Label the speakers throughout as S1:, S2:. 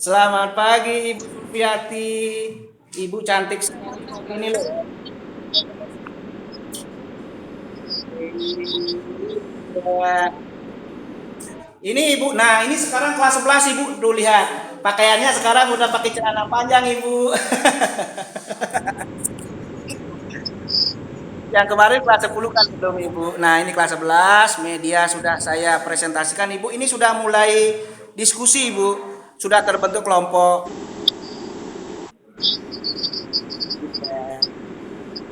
S1: Selamat pagi Ibu Supiati. Ibu cantik sekali ini loh. Ya. Ini Ibu, nah ini sekarang kelas 11 Ibu, tuh lihat. Pakaiannya sekarang udah pakai celana panjang Ibu. Yang kemarin kelas 10 kan belum Ibu. Nah ini kelas 11, media sudah saya presentasikan Ibu. Ini sudah mulai diskusi Ibu. Sudah terbentuk kelompok.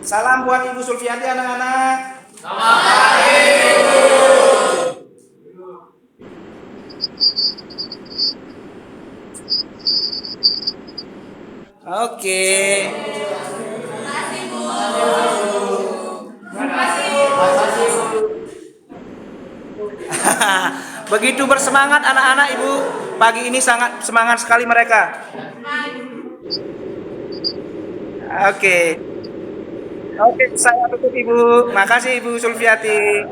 S1: Salam buat Ibu Sulfiati anak-anak. Oke. Begitu bersemangat anak-anak Ibu. Pagi ini sangat semangat sekali mereka. Oke. Oke, saya tutup Ibu. Makasih Ibu Sulfiati.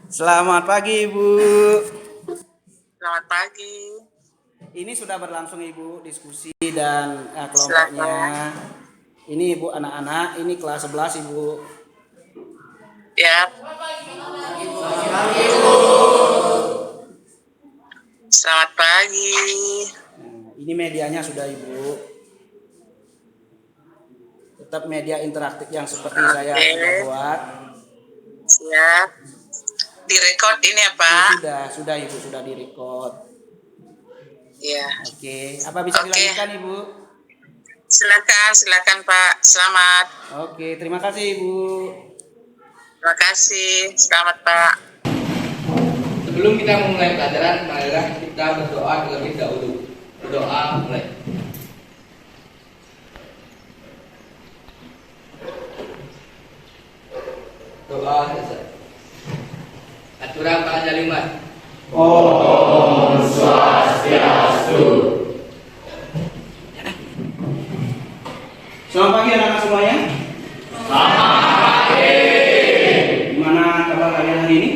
S1: Selamat pagi Ibu.
S2: Selamat pagi.
S1: Ini sudah berlangsung Ibu diskusi dan kelompoknya. Ini Ibu anak-anak, ini kelas 11 Ibu.
S2: Ya. Selamat pagi.
S1: Nah, ini medianya sudah Ibu. Tetap media interaktif yang seperti saya sudah buat.
S2: Siap. Direkod ini ya Pak?
S1: Sudah Ibu, sudah direkod.
S2: Iya.
S1: Oke, apa bisa dilanjutkan Ibu?
S2: Silakan Pak. Selamat.
S1: Oke, terima kasih Ibu.
S2: Terima kasih. Selamat Pak.
S3: Sebelum kita memulai pelajaran, marilah kita berdoa terlebih dahulu. Berdoa mulai. Doa selesai. Aturan Pak Jalimat.
S4: Om Swastiastu.
S1: Selamat pagi anak-anak semuanya.
S4: Selamat pagi.
S1: Gimana kabar kalian hari ini?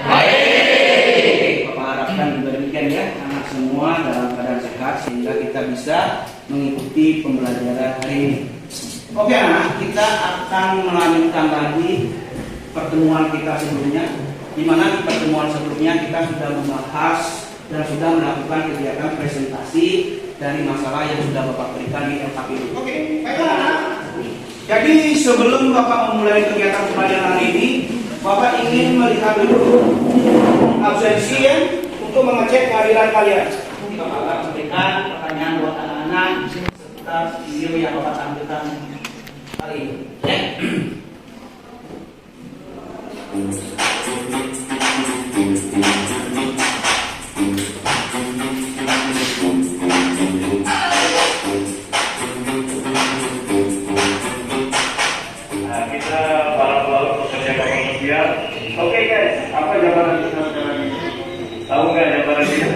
S4: Baik.
S1: Bapak harapkan juga demikian ya, anak semua dalam keadaan sehat sehingga kita bisa mengikuti pembelajaran hari ini. Oke anak, kita akan melanjutkan lagi pertemuan kita sebelumnya, di mana di pertemuan sebelumnya kita sudah membahas dan sudah melakukan kegiatan presentasi dari masalah yang sudah Bapak berikan di LKPU. Oke, baiklah anak. Jadi sebelum Bapak memulai kegiatan pembelajaran hari ini, Bapak ingin melihat dulu absensi ya, untuk mengecek kehadiran kalian. Bapak akan memberikan pertanyaan buat anak-anak seputar video yang Bapak tampilkan kali ini. Ya.
S4: Kita para pekerja kepolisian. Oke guys, apa jabatan kita sekarang ini? Tahu nggak jabatan kita?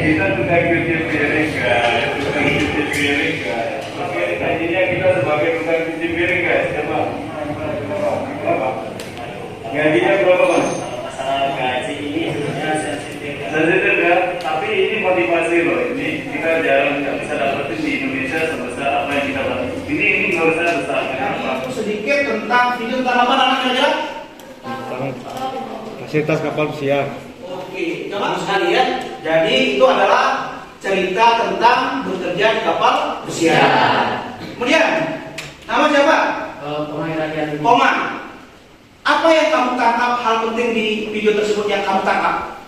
S4: Kita tukang cuci piring guys, tukang cuci piring guys. Oke, gajinya kita sebagai tukang cuci piring guys. Siapa? Berapa? Gajinya berapa mas?
S5: Masalah gaji ini sebenarnya sensitif
S4: ya, tapi ini motivasi loh. Ini kita jarang nggak bisa dapetin di Indonesia sebesar apa yang kita dapat. Ini nggak usah besar. Kenapa?
S1: Sedikit tentang video tentang apa namanya kira-kira?
S6: Fasilitas kapal pesiar.
S1: Oke, coba sekalian. Jadi itu adalah cerita tentang bekerja di kapal pesiar. Kemudian nama siapa? Komang. Apa yang kamu tangkap hal penting di video tersebut yang kamu tangkap?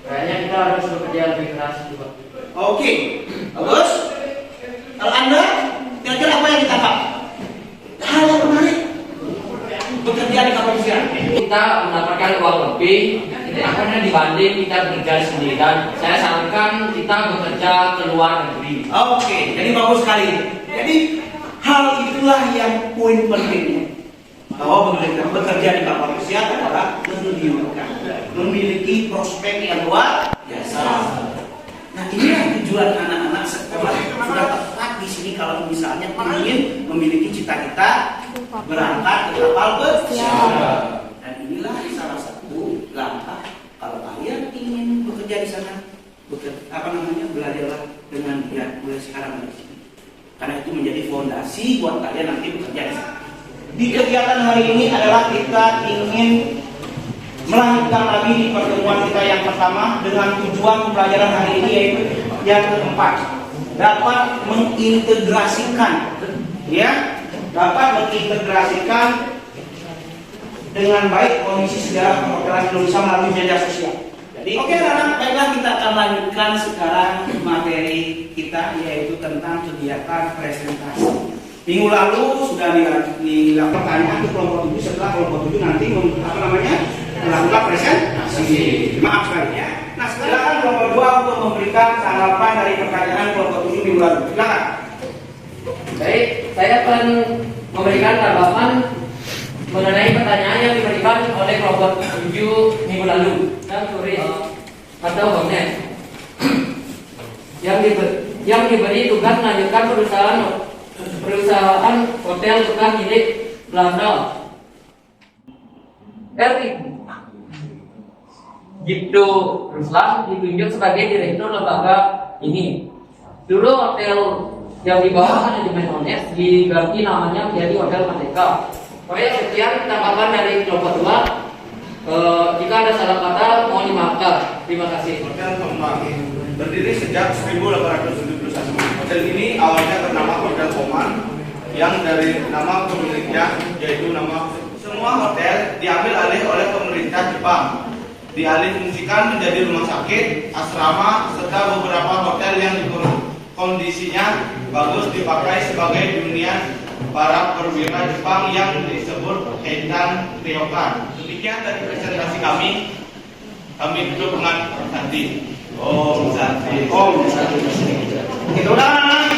S5: Kayaknya kita harus bekerja lebih keras juga.
S1: Oke, bagus. Kalau Anda, kira-kira apa yang ditangkap? Hal yang menarik. Bekerja di kapal pesiar.
S5: Kita mendapatkan uang lebih karena dibanding kita bekerja sendirian. Saya sarankan kita bekerja ke luar negeri.
S1: Oke, jadi bagus sekali. Jadi hal itulah yang poin pentingnya. Bahwa bekerja di kapal pesiar adalah menggiurkan, memiliki prospek yang luar biasa. Nah inilah tujuan anak-anak sekolah sudah tepat di sini kalau misalnya ingin memiliki cita-cita berangkat ke kapal pesiar. Dan inilah salah satu langkah kalau sana belajarlah dengan giat mulai sekarang dari sini. Karena itu menjadi fondasi buat kalian nanti bekerja di sana. Di kegiatan hari ini adalah kita ingin melanjutkan lagi di pertemuan kita yang pertama dengan tujuan pembelajaran hari ini, yaitu yang keempat, dapat mengintegrasikan dengan baik kondisi sejarah perhotelan Indonesia melalui media sosial. Jadi, oke anak-anak, baiklah kita akan lanjutkan sekarang materi kita, yaitu tentang kegiatan presentasi. Minggu lalu sudah dilakukan pertanyaan ke kelompok 7, setelah kelompok 7 nanti melakukan presentasi. Maaf sekali ya. Nah, silakan kelompok 2 untuk memberikan tanggapan dari pertanyaan kelompok 7 minggu lalu. Silakan.
S5: Baik, saya akan memberikan tanggapan mengenai pertanyaan yang diberikan oleh kelompok 7 minggu lalu dan turis atau Homnet yang diberi tugas melanjutkan perusahaan hotel bekas milik Belanda. Gipto Ruslan ditunjuk sebagai direktur lembaga ini. Dulu hotel yang di bawah manajemen Homnet diganti namanya menjadi Hotel Merdeka. Oke, sekian tanggapan dari kelompok 2. Jika ada salah kata, mohon dimaafkan. Terima kasih.
S1: Hotel Kembang berdiri sejak 1871. Hotel ini awalnya bernama Hotel Oman, yang dari nama pemiliknya yaitu nama. Semua hotel diambil alih oleh pemerintah Jepang, dialihfungsikan menjadi rumah sakit, asrama, serta beberapa hotel yang kondisinya bagus dipakai sebagai hunian para perwira Jepang yang disebut Heitan Ryokan. Demikian dari presentasi kami. Kami tutup dengan Santi. Om Santi. Om Santi. Itu udah anak-anak.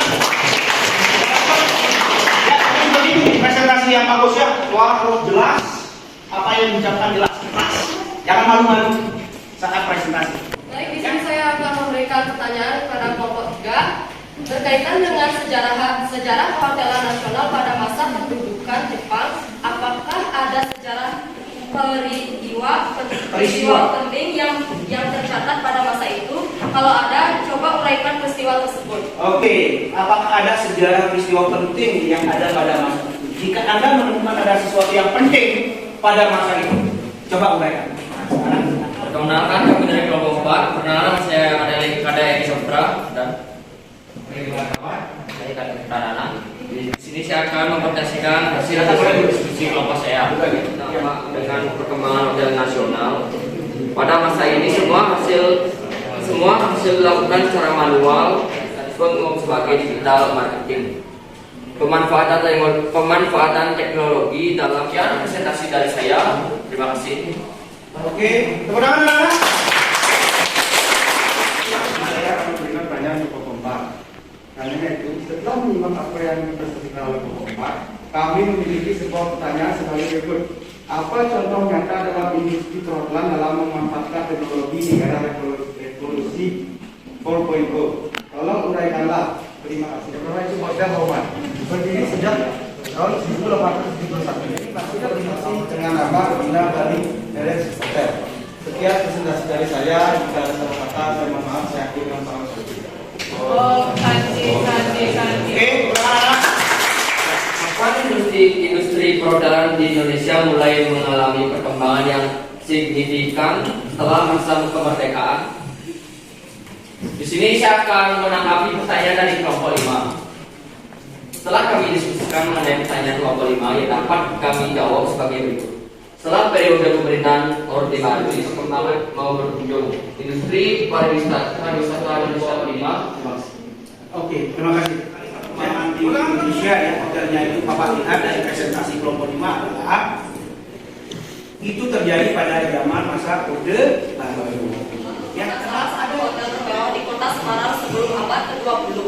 S1: Ya, ini presentasi yang bagus ya. Suara harus jelas. Apa yang diucapkan jelas. Jangan malu-malu saat presentasi.
S6: Baik, di sini saya akan memberikan pertanyaan kepada kelompok 3 berkaitan dengan sejarah perhotelan nasional pada masa pendudukan Jepang. Apakah ada sejarah peristiwa penting yang tercatat pada masa itu? Kalau ada, coba uraikan peristiwa tersebut.
S1: Oke, apakah ada sejarah peristiwa penting yang ada pada masa itu? Jika Anda menemukan ada sesuatu yang penting pada masa itu, coba uraikan.
S5: Perkenalkan, kami dari kelompok 4. Perkenalan, saya ada Eki Saputra dan saya Kadek Pradana. Di sini saya akan mempresentasikan hasil diskusi kelompok saya dengan perkembangan hotel nasional. Pada masa ini semua hasil dilakukan secara manual sebagai digital marketing. Pemanfaatan teknologi dalam presentasi dari saya. Terima kasih.
S1: Oke, tepuk tangan anak-anak. Saya akan memberikan pertanyaan untuk kelompok 4. Karena itu, setelah menyimak apa yang dipresentasikan oleh kelompok 4, kami memiliki sebuah pertanyaan sebagai berikut. Apa contoh nyata dalam industri perhotelan dalam memanfaatkan teknologi di era revolusi 4.0? Tolong uraikanlah. Terima kasih. Pertama itu Hotel Oman. Berdiri sejak tahun 1871. Ini masih berdiri dengan nama Bina Bali Terrace Hotel. Sekian presentasi dari saya. Jika ada salah kata, saya mohon maaf. Saya akhiri dengan salam satu.
S5: Industri perhotelan di Indonesia mulai mengalami perkembangan yang signifikan setelah masa kemerdekaan. Di sini saya akan menanggapi pertanyaan dari kelompok 5. Setelah kami diskusikan mengenai pertanyaan kelompok 5 yang dapat kami jawab sebagai berikut. Setelah periode pemerintahan Orde Baru, perkembangan mau berkunjung industri pariwisata Indonesia 5.
S1: Oke, terima kasih. Yang di Indonesia ya, hotelnya itu Bapak lihat dari presentasi kelompok 5 adalah itu terjadi pada zaman masa Orde Baru.
S6: Ya, salah satu hotel termewah di kota Semarang sebelum abad ke-20.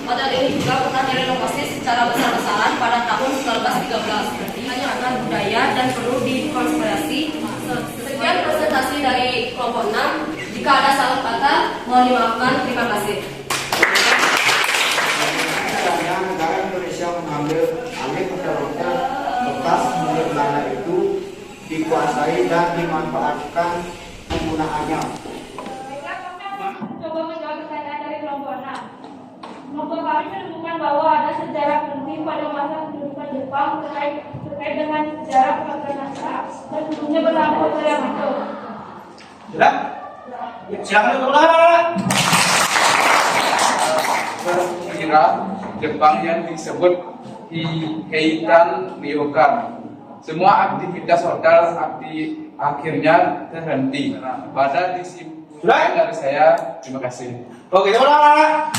S6: Hotel ini juga pernah direnovasi secara besar-besaran pada tahun 1913. Hanya karena budaya dan perlu dikonservasi. Sekian presentasi dari kelompok 6. Jika ada salah kata, mohon dimaafkan. Terima kasih.
S7: Negara Indonesia mengambil alih hotel-hotel bekas milik Belanda itu dikuasai dan dimanfaatkan penggunaannya.
S6: kami menemukan bahwa ada sejarah penting pada masa pendudukan Jepang terkait dengan sejarah perwakilan nasional dan sebelumnya berlaku pada yang itu.
S1: Sudah? Ya, silakan ulang.
S8: Kira Jepang yang disebut Heitan Ryokan. Semua aktivitas hotel akhirnya terhenti. Pada disimpulkan dari saya, terima kasih.
S1: Oke, ulang.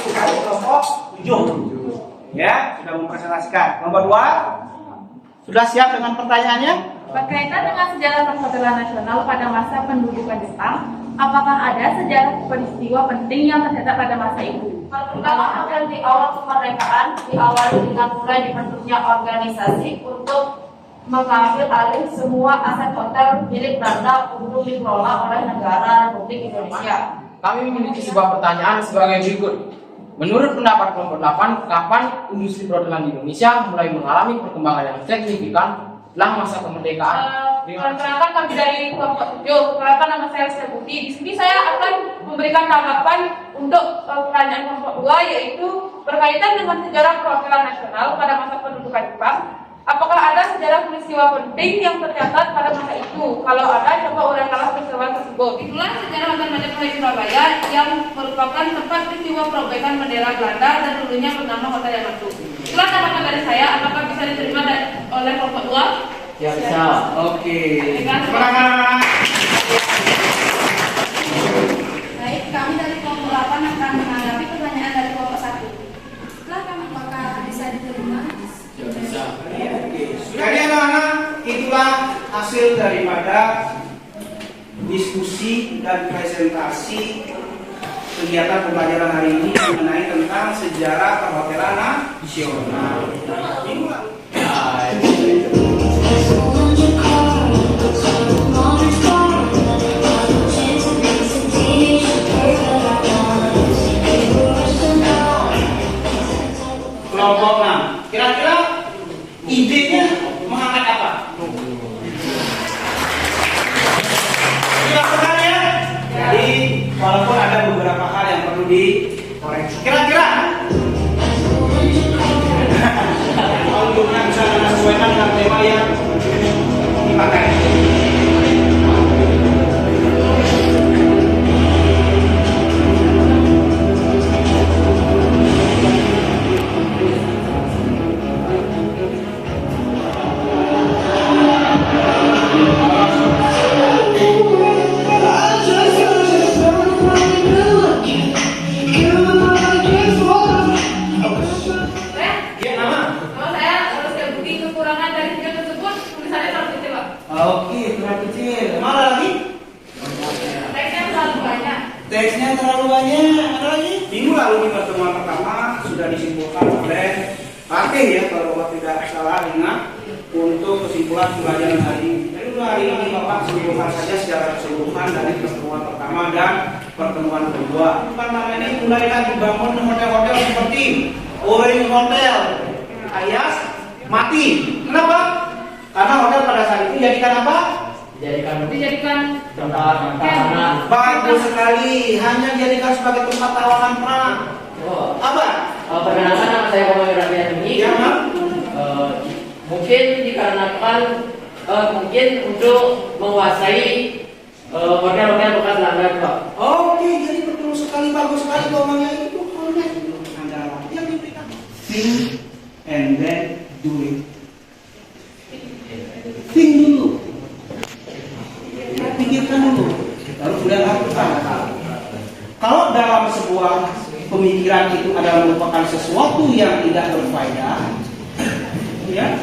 S1: Kelompok 7. Ya, sudah mempresentasikan. Nomor 2. Sudah siap dengan pertanyaannya?
S6: Berkaitan dengan sejarah perhotelan nasional pada masa pendudukan Jepang, apakah ada sejarah peristiwa penting yang tercatat pada masa itu? Pertama, hotel di awal kemerdekaan diawali dengan mulai dibentuknya organisasi untuk mengambil alih semua aset hotel milik Belanda untuk dikelola oleh negara Republik Indonesia.
S3: Kami memiliki sebuah pertanyaan sebagai berikut. Menurut pendapat kelompok 8, kapan industri perhotelan di Indonesia mulai mengalami perkembangan yang signifikan setelah masa kemerdekaan?
S6: Perkenalkan kami dari kelompok 7. Perkenalkan nama saya Rizky Budi. Di sini saya akan memberikan tanggapan untuk pertanyaan kelompok 2, yaitu berkaitan dengan sejarah perhotelan nasional pada masa pendudukan Jepang. Apakah ada sejarah peristiwa penting yang tercatat pada masa itu? Kalau ada, coba uraikanlah peristiwa tersebut. Itulah sejarah Hotel Majapahit Surabaya yang merupakan tempat peristiwa perobekan bendera Belanda dan dulunya bernama Hotel Yamato. Itulah tanggapan dari saya. Apakah bisa diterima oleh kelompok 2?
S5: Ya bisa.
S1: Oke.
S6: Baik,
S1: Semangat.
S6: kami dari kelompok 8 akan menanggapi pertanyaan dari kelompok 1. Setelah kami apakah bisa diterima?
S5: Ya bisa.
S1: Jadi anak-anak, itulah hasil daripada diskusi dan presentasi kegiatan pembelajaran hari ini mengenai tentang sejarah perhotelan nasional. Minggu lalu. Kelompok 6. Kira-kira idenya mengangkat apa? Dilakukan ya? Jadi walaupun ada beberapa hal yang perlu dikoreksi. Kira-kira untuknya bisa menyesuaikan dengan tema yang dipakai. Ya, nama?
S6: Kalau saya harus terbukti kekurangan dari video tersebut, tulisannya terlalu kecil, Pak.
S1: Oke, terlalu kecil. Mana lagi?
S6: Teksnya terlalu banyak.
S1: Teksnya terlalu banyak. Ada lagi? Minggu lalu di pertemuan pertama sudah disimpulkan oleh Fatih ya, kalau Bapak tidak salah ingat, untuk kesimpulan pembelajaran hari ini. Jadi hari ini Bapak simpulkan saja secara keseluruhan dari pertemuan pertama dan pertemuan kedua. Bukan nama ini mulailah dibangun hotel-hotel seperti Orange Hotel, alias mati. Kenapa? Karena hotel pada saat itu dijadikan apa?
S6: Dijadikan
S5: Tempat tahanan.
S1: Bagus sekali, hanya dijadikan sebagai tempat tawanan perang.
S5: Oh.
S1: Apa?
S5: Perkenalkan nama saya Muhammad Rabian ini.
S1: Ya, Mak?
S5: Mungkin dikarenakan mungkin untuk menguasai hotel-hotel bekas Belanda, Pak.
S1: Oke, jadi betul sekali, bagus sekali ngomongnya itu hotel andalan yang diberikan. Think and then do it. Think dulu. Pikirkan dulu, lalu kemudian lakukan. Kalau dalam sebuah pemikiran itu adalah merupakan sesuatu yang tidak berfaedah, ya,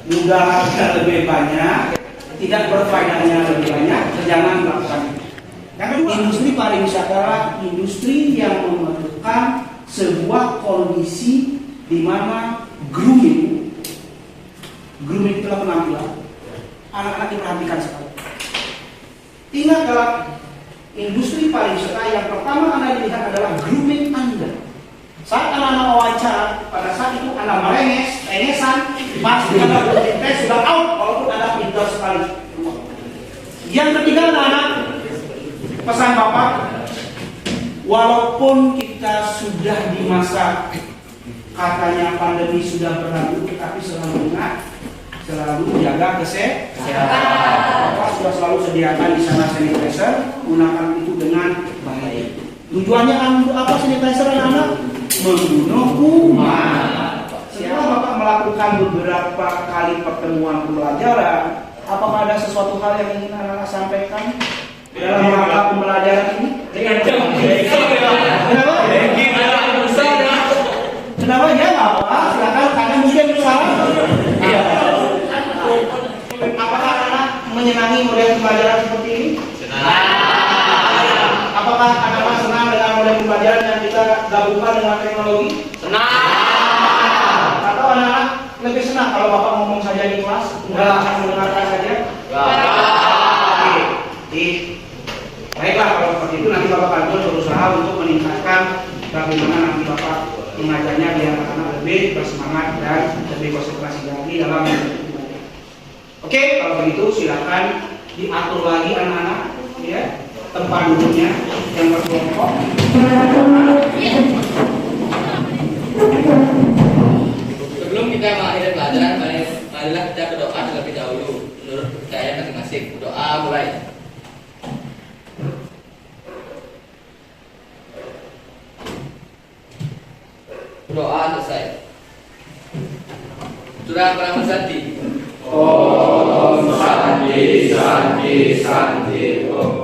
S1: mudaratnya lebih banyak, tidak berfaedahnya lebih banyak, jangan melakukan itu. Yang kedua, industri pariwisata adalah industri yang membutuhkan sebuah kondisi di mana grooming itulah penampilan. Anak-anak diperhatikan sekali. Ingat, dalam industri pariwisata yang pertama Anda lihat adalah grooming Anda. Saat anak-anak wawancara, pada saat itu Anda engesan, pasti Anda berpintas sudah out, walaupun Anda pintar sekali. Yang ketiga, anak-anak, pesan Bapak, walaupun kita sudah di masa katanya pandemi sudah berlalu, tapi selalu ingat, selalu jaga kesehatan. Bapak sudah selalu sediakan di sana sanitizer, gunakan itu dengan baik. Tujuannya untuk apa sanitizer anak-anak? Membunuh kuman. Setelah Bapak melakukan beberapa kali pertemuan pembelajaran, apakah ada sesuatu hal yang ingin anak-anak sampaikan dalam rangka pembelajaran ini? Kenapa? Ya nggak apa, silakan karena mungkin salah. Apakah anak menyenangi model pembelajaran seperti ini? Apakah anak-anak senang dengan model pembelajaran yang kita gabungkan dengan teknologi? Atau anak-anak lebih senang kalau Bapak ngomong saja di kelas, nggak akan mendengarkan saja? Oke. Baiklah, kalau seperti itu nanti Bapak Kantor berusaha untuk meningkatkan bagaimana nanti Bapak mengajarnya biar anak-anak lebih bersemangat dan lebih konsentrasi lagi dalam belajar. Oke, kalau begitu silakan diatur lagi anak-anak, ya, tempat duduknya yang berkelompok.
S5: Sebelum kita mengakhiri pelajaran, marilah kita berdoa terlebih dahulu menurut percaya masing-masing. Doa mulai. Doa selesai. Surah Al-Qur'an Santi.
S8: Om Santi Santi Santi Om.